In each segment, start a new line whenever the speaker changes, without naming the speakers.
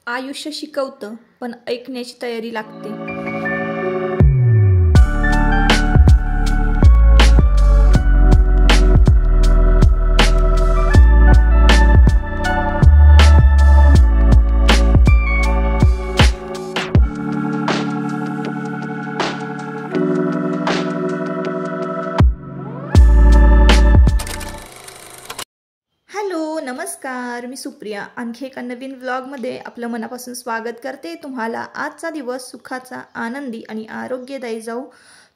आयुष्य शिकवतं, पण ऐकण्याची तयारी लागते. नमस्कार, मी सुप्रिया. आणखी एका नवीन व्लॉगमध्ये आपलं मनापासून स्वागत करते. तुम्हाला आजचा दिवस सुखाचा, आनंदी आणि आरोग्यदायी जाऊ.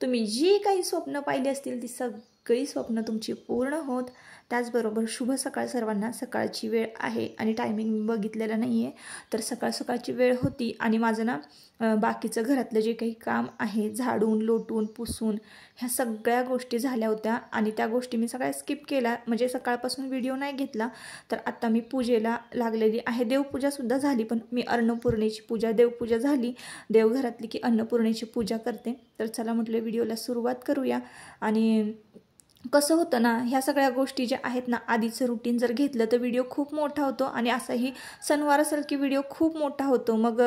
तुम्ही जी काही स्वप्न पाहिली असतील ती सगळी स्वप्न तुमची पूर्ण होत. त्याचबरोबर शुभ सकाळ सर्वांना. सकाळची वेळ आहे आणि टायमिंग मी बघितलेलं नाही आहे, तर सकाळची वेळ होती आणि माझं ना बाकीचं घरातलं जे काही काम आहे, झाडून लोटून पुसून ह्या सगळ्या गोष्टी झाल्या होत्या आणि त्या गोष्टी मी सगळ्या स्किप केल्या. म्हणजे सकाळपासून व्हिडिओ नाही घेतला. तर आत्ता मी पूजेला लागलेली आहे. देवपूजासुद्धा झाली, पण मी अन्नपूर्णेची पूजा, देवपूजा झाली देवघरातली की अन्नपूर्णेची पूजा करते. तर चला म्हटलं व्हिडिओला सुरुवात करूया. आणि कसं होतं ना, ह्या सगळ्या गोष्टी ज्या आहेत ना, आधीचं रुटीन जर घेतलं तर व्हिडिओ खूप मोठा होतो आणि असाही सणवार असेल की व्हिडिओ खूप मोठा होतो. मग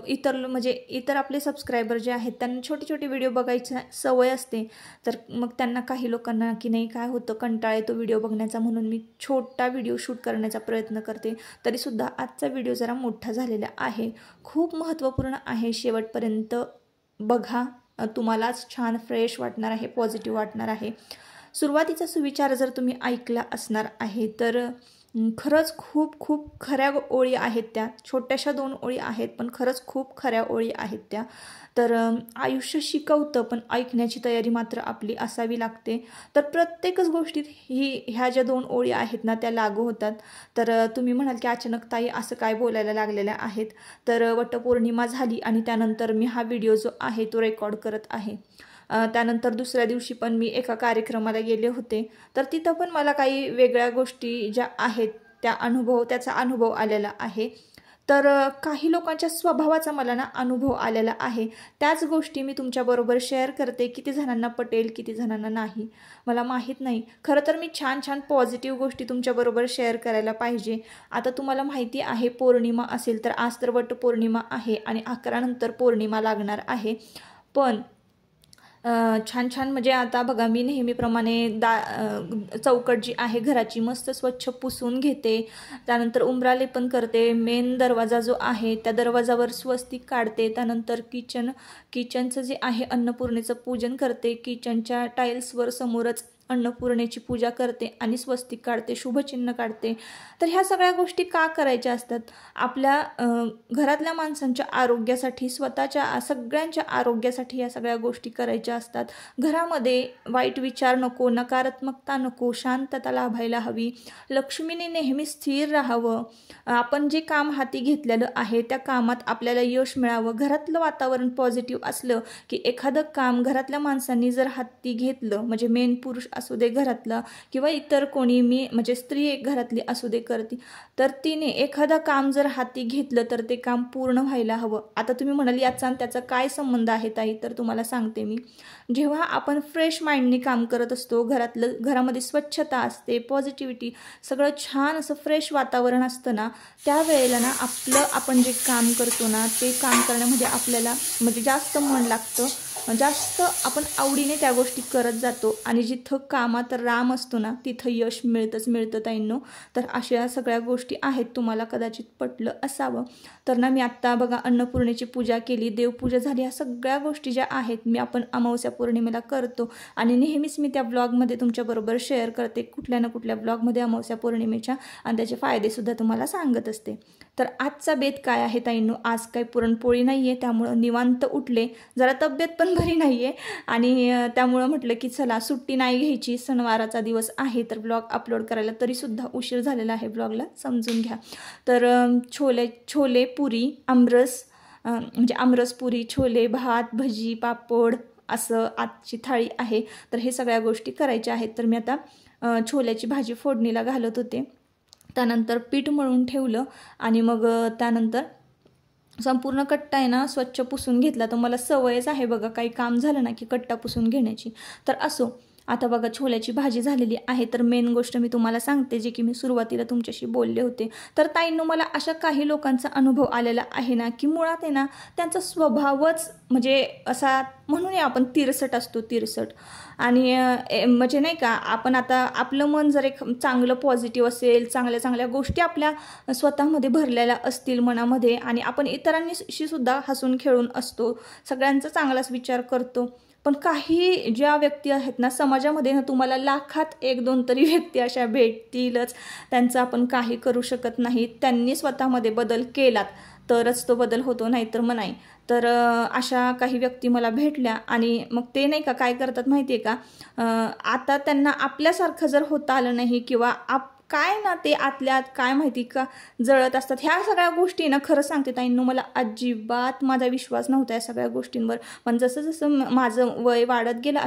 इतर आपले सबस्क्रायबर जे आहेत त्यांना छोटे छोटे व्हिडिओ बघायची सवय असते. तर मग त्यांना काही लोकांना की नाही काय होतं, कंटाळा येतो व्हिडिओ बघण्याचा, म्हणून मी छोटा व्हिडिओ शूट करण्याचा प्रयत्न करते. तरीसुद्धा आजचा व्हिडिओ जरा मोठा झालेला आहे, खूप महत्त्वपूर्ण आहे. शेवटपर्यंत बघा, तुम्हालाच छान फ्रेश वाटणार आहे, पॉझिटिव्ह वाटणार आहे. सुरुवातीचा सुविचार जर तुम्ही ऐकला असणार आहे तर खरंच खूप खूप खऱ्या ओळी आहेत त्या. छोट्याशा 2 ओळी आहेत, पण खरंच खूप खऱ्या ओळी आहेत त्या. तर आयुष्य शिकवतं, पण ऐकण्याची तयारी मात्र आपली असावी लागते. तर प्रत्येकच गोष्टीत ह्या ज्या 2 ओळी आहेत ना त्या लागू होतात. तर तुम्ही म्हणाल की अचानक ताई असं काय बोलायला लागलेल्या आहेत. तर वटपौर्णिमा झाली आणि त्यानंतर मी हा व्हिडिओ जो आहे तो रेकॉर्ड करत आहे. त्यानंतर दुसऱ्या दिवशी पण मी एका कार्यक्रमाला गेले होते. तर तिथं पण मला काही वेगळ्या गोष्टी ज्या आहेत त्याचा अनुभव आलेला आहे. तर काही लोकांच्या स्वभावाचा मला ना अनुभव आलेला आहे. त्याच गोष्टी मी तुमच्याबरोबर शेअर करते. किती जणांना पटेल, किती जणांना नाही मला माहीत नाही. खरं तर मी छान छान पॉझिटिव्ह गोष्टी तुमच्याबरोबर शेअर करायला पाहिजे. आता तुम्हाला माहिती आहे पौर्णिमा असेल तर आज तर वटपौर्णिमा आहे आणि 11 नंतर पौर्णिमा लागणार आहे. पण छान छान म्हणजे आता बघा, मी नेहमीप्रमाणे चौकट जी आहे घराची मस्त स्वच्छ पुसून घेते. त्यानंतर उंबरालेपन करते. मेन दरवाजा जो आहे त्या दरवाजावर स्वस्तिक काढते. त्यानंतर किचनचं जे आहे अन्नपूर्णेचं पूजन करते. किचनच्या टाईल्सवर समोरच अन्नपूर्णेची पूजा करते आणि स्वस्तिक काढते, शुभचिन्ह काढते. तर ह्या सगळ्या गोष्टी का करायच्या असतात? आपल्या घरातल्या माणसांच्या आरोग्यासाठी, स्वतःच्या सगळ्यांच्या आरोग्यासाठी या सगळ्या गोष्टी करायच्या असतात. घरामध्ये वाईट विचार नको, नकारात्मकता नको, शांतता लाभायला हवी. लक्ष्मीने नेहमी स्थिर राहावं. आपण जे काम हाती घेतलेलं आहे त्या कामात आपल्याला यश मिळावं. घरातलं वातावरण पॉझिटिव्ह असलं की एखादं काम घरातल्या माणसांनी जर हाती घेतलं, म्हणजे मेन पुरुष असू दे घरातला किंवा इतर कोणी, मी म्हणजे स्त्री एक घरातली असू दे करते, तर तिने एखादं काम जर हाती घेतलं तर ते काम पूर्ण व्हायला हवं. आता तुम्ही म्हणाल याचा आणि त्याचा काय संबंध आहे ताई? तर तुम्हाला सांगते मी. जेव्हा आपण फ्रेश माइंडने काम करत असतो, घरामध्ये स्वच्छता असते, पॉझिटिव्हिटी, सगळं छान असं फ्रेश वातावरण असतं ना, त्यावेळेला ना आपण जे काम करतो ना ते काम करण्यामध्ये आपल्याला म्हणजे जास्त मन लागतं, जास्त आपण आवडीने त्या गोष्टी करत जातो आणि जिथं कामात राम असतो ना तिथं यश मिळतं ताईंनो. तर अशा सगळ्या गोष्टी आहेत, तुम्हाला कदाचित पटलं असावं. तर ना मी आत्ता बघा अन्नपूर्णेची पूजा केली, देवपूजा झाली. ह्या सगळ्या गोष्टी ज्या आहेत आपण अमावस्या पौर्णिमेला करतो आणि नेहमीच मी त्या ब्लॉगमध्ये तुमच्याबरोबर शेअर करते, कुठल्या ना कुठल्या ब्लॉगमध्ये अमावस्या पौर्णिमेच्या, आणि त्याचे फायदेसुद्धा तुम्हाला सांगत असते. तर आजचा बेत काय आहे ताईंनो? आज काही पुरणपोळी नाही आहे, त्यामुळं निवांत उठले. जरा तब्येत पण बरी नाही आहे आणि त्यामुळं म्हटलं की चला सुट्टी नाही घ्यायची, सणवाराचा दिवस आहे तर ब्लॉग अपलोड करायला तरीसुद्धा उशीर झालेला आहे, ब्लॉगला समजून घ्या. तर छोले पुरी, आमरस, म्हणजे आमरस पुरी, छोले, भात, भजी, पापड असं आजची थाळी आहे. तर हे सगळ्या गोष्टी करायच्या आहेत. तर मी आता छोल्याची भाजी फोडणीला घालत होते. त्यानंतर पीठ मळून ठेवलं आणि मग त्यानंतर संपूर्ण कट्टा आहे ना स्वच्छ पुसून घेतला. तर मला सवयच आहे बघा, काही काम झालं ना की कट्टा पुसून घेण्याची. तर असो, आता बघा छोल्याची भाजी झालेली आहे. तर मेन गोष्ट मी तुम्हाला सांगते, जे की मी सुरुवातीला तुमच्याशी बोलले होते. तर ताईंनो, मला अशा काही लोकांचा अनुभव आलेला आहे ना, की मुळात आहे ना त्यांचा स्वभावच म्हणजे असा म्हणूया आपण तिरसट असतो, तिरसट. आणि म्हणजे नाही का, आपण आता आपलं मन जर एक चांगलं पॉझिटिव्ह असेल, चांगल्या चांगल्या गोष्टी आपल्या स्वतःमध्ये भरलेल्या असतील मनामध्ये, आणि आपण इतरांशी सुद्धा हसून खेळून असतो, सगळ्यांचा चांगलाच विचार करतो. पण काही ज्या व्यक्ती आहेत ना समाजामध्ये ना, तुम्हाला लाखात एक दोन तरी व्यक्ती अशा भेटतीलच, त्यांचं आपण काही करू शकत नाही. त्यांनी स्वतःमध्ये बदल केलात तरच तो बदल होतो, नाहीतर मग नाही. तर अशा काही व्यक्ती मला भेटल्या, आणि मग ते नाही का काय करतात माहिती आहे का, आता त्यांना आपल्यासारखं जर होता आलं नाही, किंवा काय ना ते आतल्यात काय माहिती का जळत असतात. ह्या सगळ्या गोष्टी ना, खरं सांगते ताईंनो, मला अजिबात माझा विश्वास नव्हता या सगळ्या गोष्टींवर. पण जसं जसं माझं वय वाढत गेलं,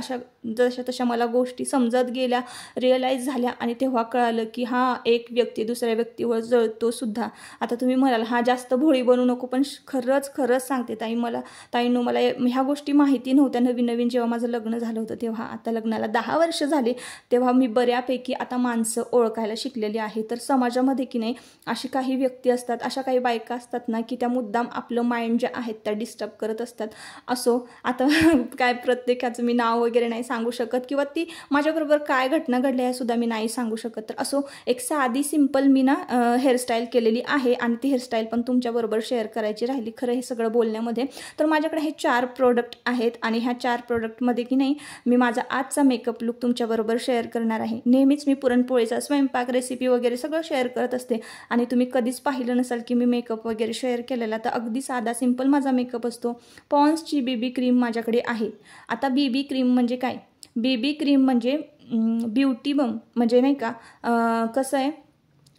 जशा तशा मला गोष्टी समजत गेल्या, रिअलाईज झाल्या, आणि तेव्हा कळालं की हा एक व्यक्ती दुसऱ्या व्यक्तीवर जळतो सुद्धा. आता तुम्ही म्हणाल हा जास्त भोळी बनू नको, पण खरंच सांगते ताईंनो, मला ह्या गोष्टी माहिती नव्हत्या. नवीन जेव्हा माझं लग्न झालं होतं तेव्हा, आता लग्नाला 10 वर्ष झाले, तेव्हा मी बऱ्यापैकी आता माणसं ओळखायला शिकलेली आहे. तर समाजामध्ये की नाही अशी काही व्यक्ती असतात, अशा काही बायका असतात ना, की त्या मुद्दाम आपलं माइंड जे आहेत त्या डिस्टर्ब करत असतात. असो, आता काय प्रत्येकाचं मी नाव वगैरे नाही सांगू शकत, किंवा ती माझ्याबरोबर काय घटना घडल्या हे सुद्धा मी नाही सांगू शकत. तर असो, एक साधी सिंपल मी ना हेअरस्टाईल केलेली आहे, आणि ती हेअरस्टाईल पण तुमच्याबरोबर शेअर करायची राहिली खरं हे सगळं बोलण्यामध्ये. तर माझ्याकडे हे 4 प्रोडक्ट आहेत, आणि ह्या 4 प्रोडक्टमध्ये की नाही मी माझा आजचा मेकअप लुक तुमच्याबरोबर शेअर करणार आहे. नेहमीच मी पुरणपोळीचा स्वयंपाक रेसिपी वगैरे सगळं शेअर करत असते, आणि तुम्ही कधीच पाहिलं नसाल की मी मेकअप वगैरे शेअर केलेला. तर अगदी साधा सिंपल माझा मेकअप असतो. पॉन्सची बीबी क्रीम माझ्याकडे आहे. आता बीबी क्रीम म्हणजे काय? बीबी क्रीम म्हणजे ब्युटी बम, म्हणजे नाही का कसं आहे,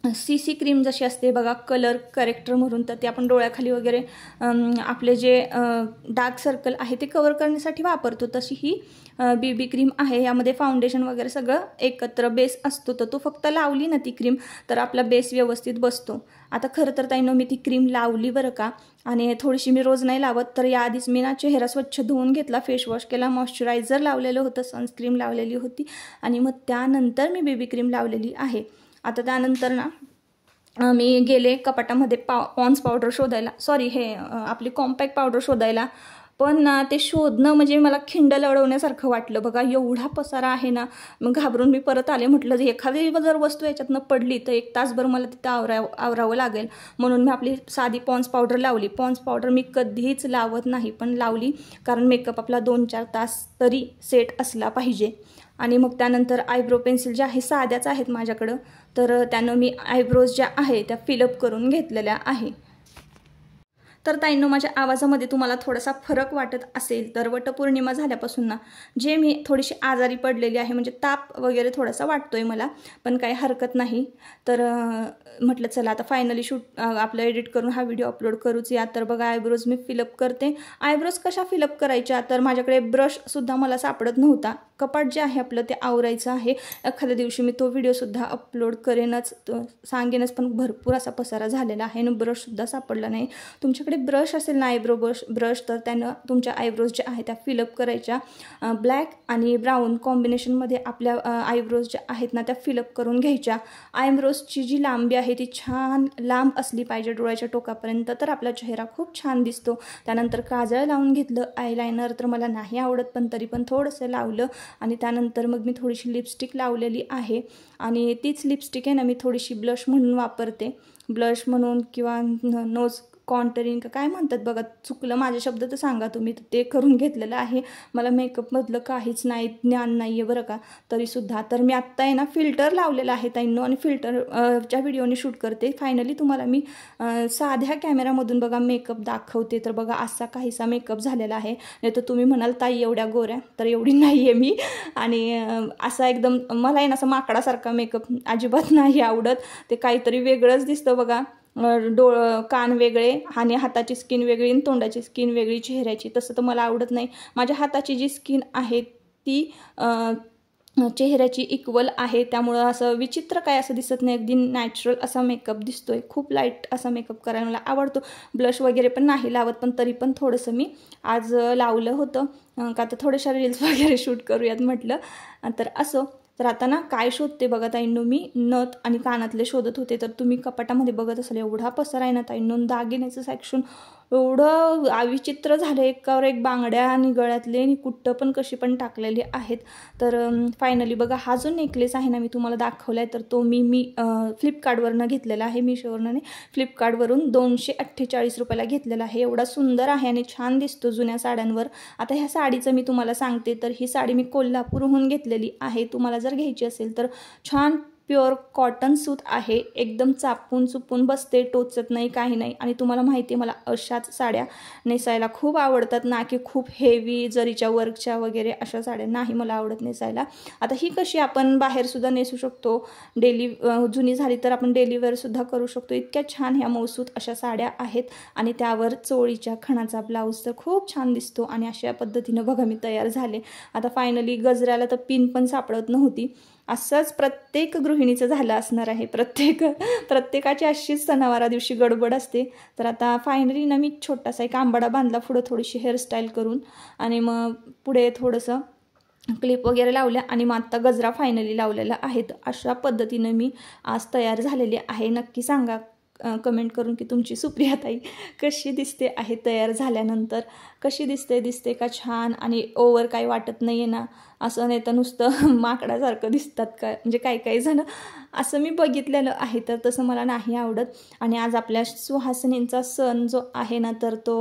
CC क्रीम जशी असते बघा कलर करेक्टर म्हणून, तर ते आपण डोळ्याखाली वगैरे आपले जे डार्क सर्कल आहे ते कवर करण्यासाठी वापरतो, तशी ही बीबी क्रीम आहे. यामध्ये फाउंडेशन वगैरे सगळं एकत्र बेस असतो, तर तो फक्त लावली ना ती क्रीम तर आपला बेस व्यवस्थित बसतो. आता खरं तर ताईंनो, मी ती क्रीम लावली बरं का, आणि थोडीशी मी रोज नाही लावत. तर याआधीच मी ना चेहरा स्वच्छ धुवून घेतला, फेसवॉश केला, मॉइश्चरायझर लावलेलं होतं, सनस्क्रीम लावलेली होती, आणि मग त्यानंतर मी बेबी क्रीम लावलेली आहे. आता त्यानंतर ना मी गेले कपाटामध्ये पॉन्स पावडर शोधायला, आपली कॉम्पॅक्ट पावडर शोधायला. पण ना ते शोधणं म्हणजे मला खिंड लढवण्यासारखं वाटलं बघा, एवढा पसारा आहे ना. मग घाबरून मी परत आले, म्हटलं एखादी जर वस्तू याच्यातनं पडली तर 1 तासभर मला तिथं आवरावं लागेल. म्हणून मी आपली साधी पॉन्स पावडर लावली. पॉन्स पावडर मी कधीच लावत नाही, पण लावली कारण मेकअप आपला 2-4 तास तरी सेट असला पाहिजे. आणि मग त्यानंतर आयब्रो पेन्सिल ज्या आहे साध्याच आहेत माझ्याकडं, तर त्यानं मी आयब्रोज ज्या आहे त्या फिलअप करून घेतलेल्या आहे. तर ताईंनो, माझ्या आवाजामध्ये तुम्हाला थोडासा फरक वाटत असेल तर वटपौर्णिमा झाल्यापासून ना जे मी थोडीशी आजारी पडलेली आहे, म्हणजे ताप वगैरे थोडासा वाटतोय मला, पण काही हरकत नाही. तर म्हटलं चला आता फायनली आपलं एडिट करून हा व्हिडिओ अपलोड करूच या. तर बघा आयब्रोज मी फिलअप करते. आयब्रोज कशा फिलअप करायच्या, तर माझ्याकडे ब्रशसुद्धा मला सापडत नव्हता. कपाट जे आहे आपलं ते आवरायचं आहे. एखाद्या दिवशी मी तो व्हिडिओसुद्धा अपलोड करेनच, सांगेनच, पण भरपूर असा पसारा झालेला आहे आणि ब्रशसुद्धा सापडला नाही. तुमच्याकडे ब्रश असेल ना आयब्रो ब्रश, तर त्यानं तुमच्या आयब्रोज ज्या आहेत त्या फिलअप करायच्या. ब्लॅक आणि ब्राऊन कॉम्बिनेशनमध्ये आपल्या आयब्रोज ज्या आहेत ना त्या फिलअप करून घ्यायच्या. आयब्रोजची जी लांबी आहे ती छान लांब असली पाहिजे डोळ्याच्या टोकापर्यंत, तर आपला चेहरा खूप छान दिसतो. त्यानंतर काजळ लावून घेतलं. आयलायनर तर मला नाही आवडत, पण तरी पण थोडंसं लावलं. आणि त्यानंतर मग मी थोडीशी लिपस्टिक लावलेली आहे, आणि तीच लिपस्टिक आहे ना मी थोडीशी ब्लश म्हणून वापरते. ब्लश म्हणून किंवा नोज कॉन्टरिंग काय म्हणतात बघा, चुकलं माझे शब्द तर सांगा तुम्ही, तर ते करून घेतलेलं आहे. मला मेकअपमधलं काहीच नाही ज्ञान नाही आहे बरं का, तरीसुद्धा. तर मी आत्ता आहे ना फिल्टर लावलेलं आहे ताईंनो, आणि फिल्टरच्या व्हिडिओने शूट करते. फायनली तुम्हाला मी साध्या कॅमेरामधून बघा मेकअप दाखवते. तर बघा असा काहीसा मेकअप झालेला आहे. नाही तर तुम्ही म्हणाल ताई एवढ्या गोऱ्या, तर एवढी नाही आहे मी. आणि असा एकदम मला आहे ना असं माकडासारखा मेकअप अजिबात नाही आवडत. ते काहीतरी वेगळंच दिसतं बघा, कान वेगळे आणि हाताची स्किन वेगळी आणि तोंडाची स्किन वेगळी चेहऱ्याची, तसं तर मला आवडत नाही. माझ्या हाताची जी स्किन आहे ती चेहऱ्याची इक्वल आहे, त्यामुळं असं विचित्र काय असं दिसत नाही, अगदी नॅचरल असा मेकअप दिसतोय. खूप लाईट असा मेकअप करायला मला आवडतो. ब्लश वगैरे पण नाही लावत, पण तरी पण थोडंसं मी आज लावलं होतं, का तर थोड्याशा रील्स वगैरे शूट करूयात म्हटलं. तर असं तर आता ना काय शोधते बघा ताईंनो, मी नथ आणि कानातले शोधत होते. तर तुम्ही कपाटामध्ये बघत असाल एवढा पसारा आहे ना ताईंनो, दागिन्याचं सेक्शन एवढं विचित्र झालं, एकावर एक बांगड्या आणि गळ्यातले आणि कुट्टं पण कशी पण टाकलेली आहेत. तर फायनली बघा हा जो नेकलेस आहे ना मी तुम्हाला दाखवला आहे, तर तो मी फ्लिपकार्टवरनं घेतलेला आहे, मिशोवरनं नाही, फ्लिपकार्टवरून 248 रुपयाला घेतलेला आहे. एवढा सुंदर आहे आणि छान दिसतो जुन्या साड्यांवर. आता ह्या साडीचं मी तुम्हाला सांगते, तर ही साडी मी कोल्हापूरहून घेतलेली आहे. तुम्हाला जर घ्यायची असेल तर छान प्युअर कॉटन सूत आहे, एकदम चापून चुपून बसते, टोचत नाही, काही नाही. आणि तुम्हाला माहिती आहे मला अशाच साड्या नेसायला खूप आवडतात, ना की खूप हेवी जरीच्या वर्कच्या वगैरे अशा साड्या नाही मला आवडत नेसायला. आता ही कशी आपण बाहेरसुद्धा नेसू शकतो, डेली जुनी झाली तर आपण डेली वेअरसुद्धा करू शकतो. इतक्या छान ह्या मौसूत अशा साड्या आहेत आणि त्यावर चोळीच्या खणाचा ब्लाऊज तर खूप छान दिसतो. आणि अशा पद्धतीनं बघा मी तयार झाले. आता फायनली गजऱ्याला तर पिन पण सापडत नव्हती. असंच प्रत्येक गृहिणीचं झालं असणार आहे, प्रत्येकाची अशीच सणावारा दिवशी गडबड असते. तर आता फायनली ना मी छोटासा एक आंबाडा बांधला पुढं, थोडीशी हेअरस्टाईल करून, आणि मग पुढे थोडंसं क्लिप वगैरे लावल्या आणि मग आत्ता गजरा फायनली लावलेला आहे. अशा पद्धतीनं मी आज तयार झालेली आहे. नक्की सांगा कमेंट करून की तुमची सुप्रियाताई कशी दिसते आहे तयार झाल्यानंतर, कशी दिसते का छान, आणि ओव्हर काही वाटत नाही आहे ना, असं नाही तर नुसतं माकडासारखं दिसतात का, म्हणजे काही जण असं मी बघितलेलं आहे, तर तसं मला नाही आवडत. आणि आज आपल्या सुहासिनींचा सण जो आहे ना, तर तो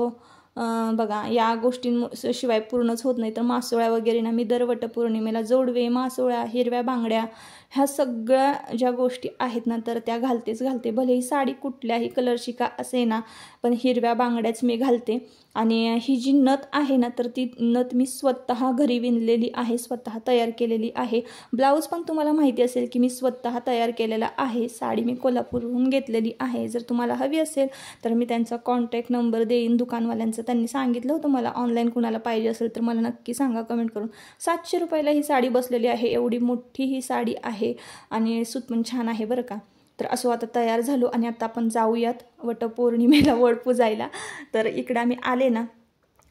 बघा या गोष्टींशिवाय पूर्णच होत नाही. तर मासोळ्या वगैरे ना मी दर वटपौर्णिमेला जोडवे, मासोळ्या, हिरव्या बांगड्या, ह्या सगळ्या ज्या गोष्टी आहेत ना तर त्या घालते. भले ही साडी कुठल्याही कलरची का असे ना, पण हिरव्या बांगड्याच मी घालते. आणि ही जी नथ आहे ना, तर ती नथ मी स्वतः घरी विणलेली आहे, स्वतः तयार केलेली आहे. ब्लाऊज पण तुम्हाला माहिती असेल की मी स्वतः तयार केलेला आहे. साडी मी कोल्हापूरहून घेतलेली आहे. जर तुम्हाला हवी असेल तर मी त्यांचा कॉन्टॅक्ट नंबर देईन दुकानवाल्यांचं. त्यांनी सांगितलं होतं मला ऑनलाईन कुणाला पाहिजे असेल तर मला नक्की सांगा कमेंट करून. 700 रुपयाला ही साडी बसलेली आहे. एवढी मोठी ही साडी आहे आणि सूत पण छान आहे बरं का. तर असो आता तयार झालो आणि आता आपण जाऊयात वटपौर्णिमेला वड पूजायला. तर इकडं आम्ही आले ना,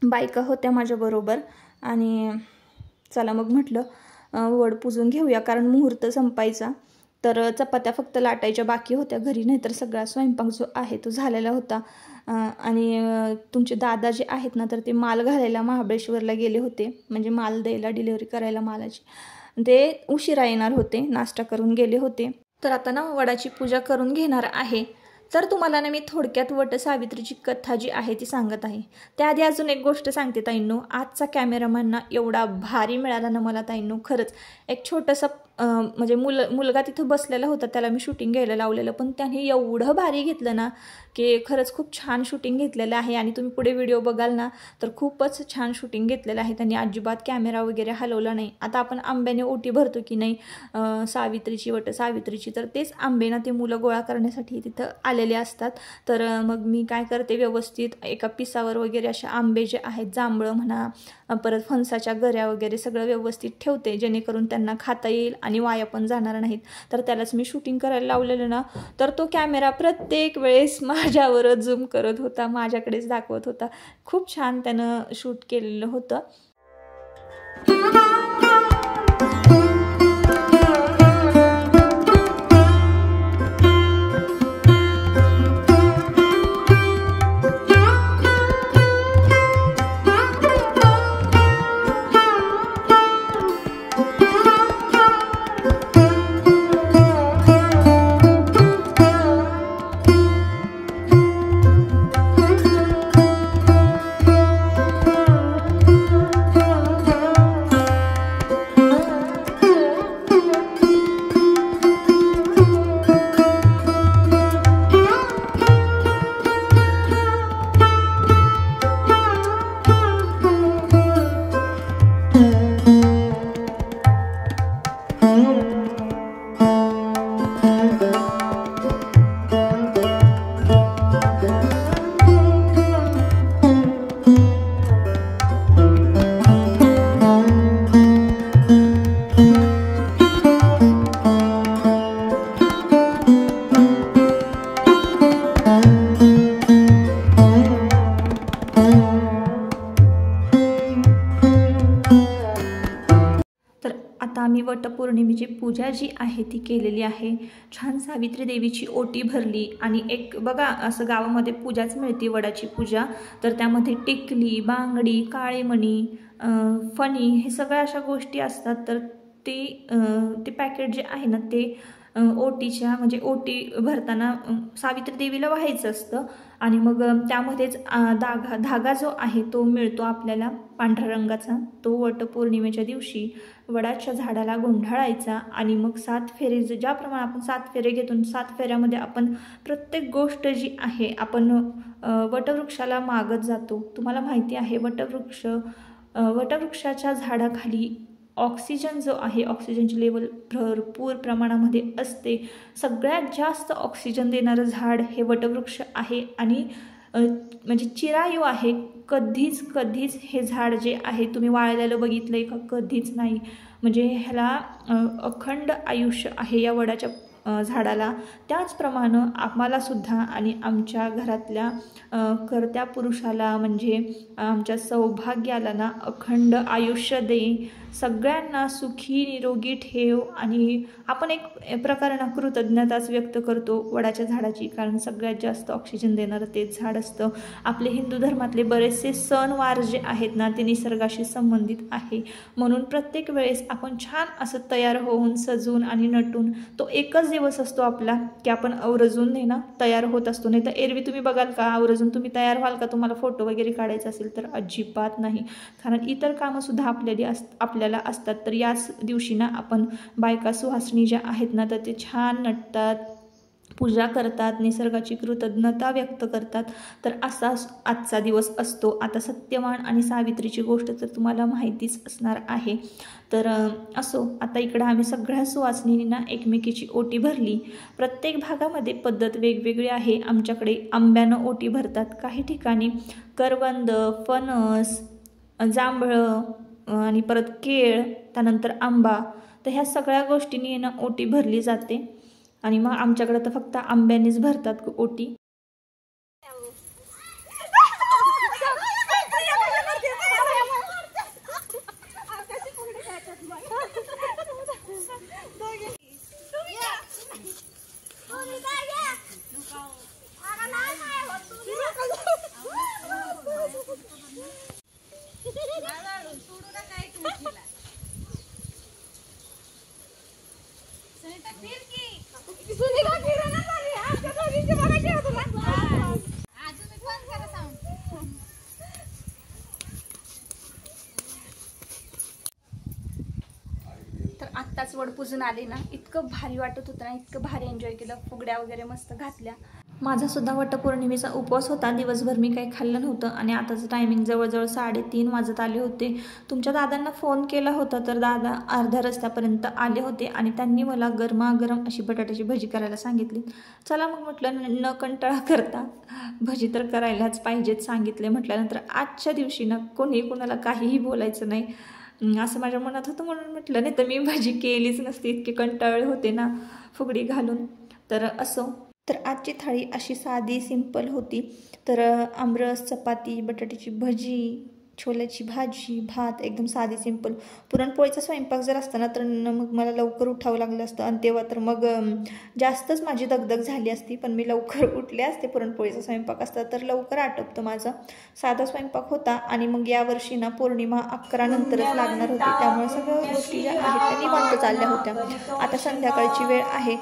बायका होत्या माझ्याबरोबर, आणि चला मग म्हटलं वड पूजून घेऊया, कारण मुहूर्त संपायचा. तर चपात्या फक्त लाटायच्या बाकी होत्या घरी, नाही तर सगळा स्वयंपाक जो आहे तो झालेला होता. आणि तुमचे दादा जे आहेत ना, तर ते माल घालायला महाबळेश्वरला गेले होते, म्हणजे माल द्यायला, डिलिव्हरी करायला मालाची. ते उशिरा येणार होते, नाश्ता करून गेले होते. तर आता ना वडाची पूजा करून घेणार आहे. तर तुम्हाला ना मी थोडक्यात वटसावित्रीची कथा जी आहे ती सांगत आहे. त्याआधी अजून एक गोष्ट सांगते ताईंनो, आजचा कॅमेरामॅन ना एवढा भारी मिळाला ना मला ताईंनो, खरंच. एक छोटंसं म्हणजे मुलगा तिथं बसलेला होता, त्याला मी शूटिंग घ्यायला लावलेलं, पण त्याने एवढं भारी घेतलं ना की खरंच खूप छान शूटिंग घेतलेलं आहे. आणि तुम्ही पुढे व्हिडिओ बघाल ना तर खूपच छान शूटिंग घेतलेलं आहे. त्यांनी अजिबात कॅमेरा वगैरे हलवला नाही. आता आपण आंब्याने ओटी भरतो की नाही सावित्रीची, वटसावित्रीची, तर तेच आंबे ना ते मुलं गोळा करण्यासाठी तिथं आलेले असतात. तर मग मी काय करते, व्यवस्थित एका पिसावर वगैरे असे आंबे जे आहेत, जांभळं म्हणा, परत फणसाच्या गऱ्या वगैरे सगळं व्यवस्थित ठेवते, जेणेकरून त्यांना खाता येईल आणि वाया पण जाणार नाहीत. तर त्यालाच मी शूटिंग करायला लावलेलं ना, तर तो कॅमेरा प्रत्येक वेळेस माझ्यावरच झूम करत होता, माझ्याकडेच दाखवत होता. खूप छान त्यानं शूट केलेलं होतं. आम्ही वटपौर्णिमेची पूजा जी आहे ती केलेली आहे. छान सावित्री देवीची ओटी भरली आणि एक बघा असं गावामध्ये पूजाच मिळते वडाची पूजा, तर त्यामध्ये टिकली, बांगडी, काळे मणी, फणी हे सगळ्या अशा गोष्टी असतात. तर ते पॅकेट जे आहे ना ते ओटीच्या म्हणजे ओटी भरताना सावित्री देवीला व्हायचं असतं आणि मग त्यामध्येच धागा जो आहे तो मिळतो आपल्याला पांढऱ्या रंगाचा. तो वटपौर्णिमेच्या दिवशी वडाच्या झाडाला गुंढाळायचा आणि मग 7 फेरे ज्याप्रमाणे आपण 7 फेरे घेतो 7 फेऱ्यामध्ये आपण प्रत्येक गोष्ट जी आहे आपण वटवृक्षाला मागत जातो. तुम्हाला माहिती आहे वटवृक्षाच्या झाडाखाली ऑक्सिजन जो आहे ऑक्सिजनची लेवल भरपूर प्रमाणामध्ये असते. सगळ्यात जास्त ऑक्सिजन देणारं झाड हे वटवृक्ष आहे आणि म्हणजे चिरायू आहे. कधीच हे झाड जे आहे तुम्ही वाळलेलं बघितलं आहे का? कधीच नाही. म्हणजे ह्याला अखंड आयुष्य आहे या वडाच्या झाडाला. त्याचप्रमाणे आम्हालासुद्धा आणि आमच्या घरातल्या कर्त्या पुरुषाला म्हणजे आमच्या सौभाग्याला ना अखंड आयुष्य दे, सगळ्यांना सुखी निरोगी ठेव. आणि आपण एक प्रकारे ना कृतज्ञताच व्यक्त करतो वडाच्या झाडाची, कारण सगळ्यात जास्त ऑक्सिजन देणारं तेच झाड असतं. आपले हिंदू धर्मातले बरेचसे सणवार जे आहेत ना ते निसर्गाशी संबंधित आहे, म्हणून प्रत्येक वेळेस आपण छान असं तयार होऊन सजून आणि नटून, तो एकच दिवस असतो आपला की आपण आवर्जून ना तयार होत असतो. नाही तर एरवी तुम्ही बघाल का आवर्जून तुम्ही तयार व्हाल का? तुम्हाला फोटो वगैरे काढायचा असेल तर अजिबात नाही, कारण इतर कामंसुद्धा आपल्याला असतात. तर याच दिवशी ना आपण बायका सुहासणी ज्या आहेत ना तर ते छान नटतात, पूजा करतात, निसर्गाची कृतज्ञता व्यक्त करतात. तर असा आजचा दिवस असतो. आता सत्यवान आणि सावित्रीची गोष्ट तर तुम्हाला माहितीच असणार आहे. तर असो, आता इकडं आम्ही सगळ्या सुवासिनींना एकमेकीची ओटी भरली. प्रत्येक भागामध्ये पद्धत वेगवेगळी आहे. आमच्याकडे आंब्यानं ओटी भरतात, काही ठिकाणी करवंद, फणस, जांभळं आणि परत केळ, त्यानंतर आंबा, तर ह्या सगळ्या गोष्टींनी ना ओटी भरली जाते. आणि मग आमच्याकडे तर फक्त आंब्यानेच भरतात ओटी. तर आत्ताच वड पूजून आले ना, इतकं भारी वाटत होतं ना, इतकं भारी एन्जॉय केलं. फुगड्या वगैरे मस्त घातल्या. माझासुद्धा वटपौर्णिमेचा उपवास होता. दिवसभर मी काही खाल्लं नव्हतं आणि आताचं टायमिंग जवळजवळ 3:30 वाजत आले होते. तुमच्या दादांना फोन केला होता तर दादा अर्ध्या रस्त्यापर्यंत आले होते आणि त्यांनी मला गरमागरम अशी बटाट्याची भजी करायला सांगितली. चला मग म्हटलं, न कंटाळा करता भजी तर करायलाच पाहिजेत सांगितले म्हटल्यानंतर आजच्या दिवशी ना कोणाला काहीही बोलायचं नाही असं माझ्या मनात होतं, म्हणून म्हटलं. नाही तर मी भजी केलीच नसती, इतके कंटाळे होते ना फुगडी घालून. तर असो, तर आजची थाळी अशी साधी सिंपल होती. तर आमरस, चपाती, बटाट्याची भजी, छोल्याची भाजी, भात, एकदम साधी सिंपल. पुरणपोळीचा स्वयंपाक जर असताना तर मग मला लवकर उठावं लागलं असतं आणि तेव्हा तर मग जास्तच माझी दगदग झाली असती. पण मी लवकर उठले असते. पुरणपोळीचा स्वयंपाक असता तर लवकर आटपतं माझं. साधा स्वयंपाक होता आणि मग यावर्षी ना पौर्णिमा 11 नंतरच लागणार होती, त्यामुळे सगळ्या गोष्टी ज्या आहेत त्या निवांत चालल्या होत्या. आता संध्याकाळची वेळ आहे.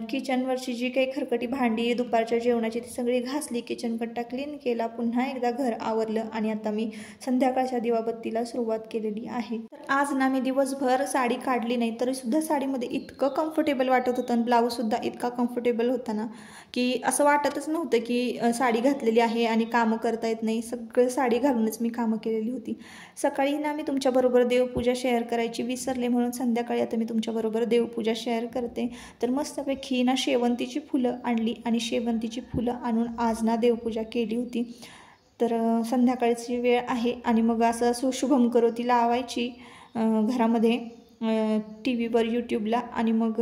किचनवरची जी काही खरकटी भांडी दुपारच्या जेवणाची ती सगळी घासली, किचन कट्टा क्लीन केला, पुन्हा एकदा घर आवरलं आणि आता मी संध्याकाळच्या दिवाबत्तीला सुरुवात केलेली आहे. तर आज ना मी दिवसभर साडी काढली नाही, तरीसुद्धा साडीमध्ये इतकं कम्फर्टेबल वाटत होतं आणि ब्लाऊजसुद्धा इतका कम्फर्टेबल होता ना की असं वाटतच नव्हतं की साडी घातलेली आहे आणि कामं करता येत नाही. सगळं साडी घालूनच मी कामं केलेली होती. सकाळी ना मी तुमच्याबरोबर देवपूजा शेअर करायची विसरले, म्हणून संध्याकाळी आता मी तुमच्याबरोबर देवपूजा शेअर करते. तर मस्तपैकी ना शेवंतीची फुलं आणली आणि शेवंतीची फुलं आणून आज ना देवपूजा केली होती. तर संध्याकाळची वेळ आहे आणि मग असं शुभम करोती लावायची घरामध्ये टी व्हीवर यूट्यूबला आणि मग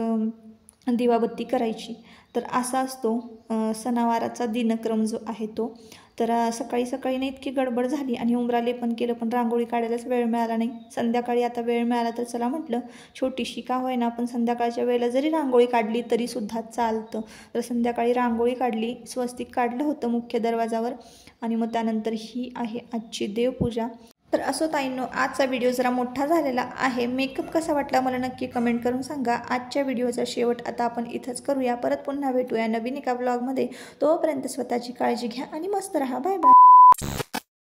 दिवाबत्ती करायची. तर असा असतो सणावाराचा दिनक्रम जो आहे तो. तर सकाळी सकाळी ना इतकी गडबड झाली आणि उंबराले पण केलं, पण रांगोळी काढायलाच वेळ मिळाला नाही. संध्याकाळी आता वेळ मिळाला तर चला म्हटलं छोटीशी का होईना आपण संध्याकाळच्या वेळेला जरी रांगोळी काढली तरीसुद्धा चालतं. तर संध्याकाळी रांगोळी काढली, स्वस्तिक काढलं होतं मुख्य दरवाजावर आणि मग त्यानंतर ही आहे आजची देवपूजा. तर असो ताईंनो, आजचा व्हिडिओ जरा मोठा झालेला आहे. मेकअप कसा वाटला मला नक्की कमेंट करून सांगा. आजच्या व्हिडिओचा शेवट आता आपण इथंच करूया. परत पुन्हा भेटूया नवीन एका व्लॉगमध्ये. तोपर्यंत स्वतःची काळजी घ्या आणि मस्त राहा. Bye bye.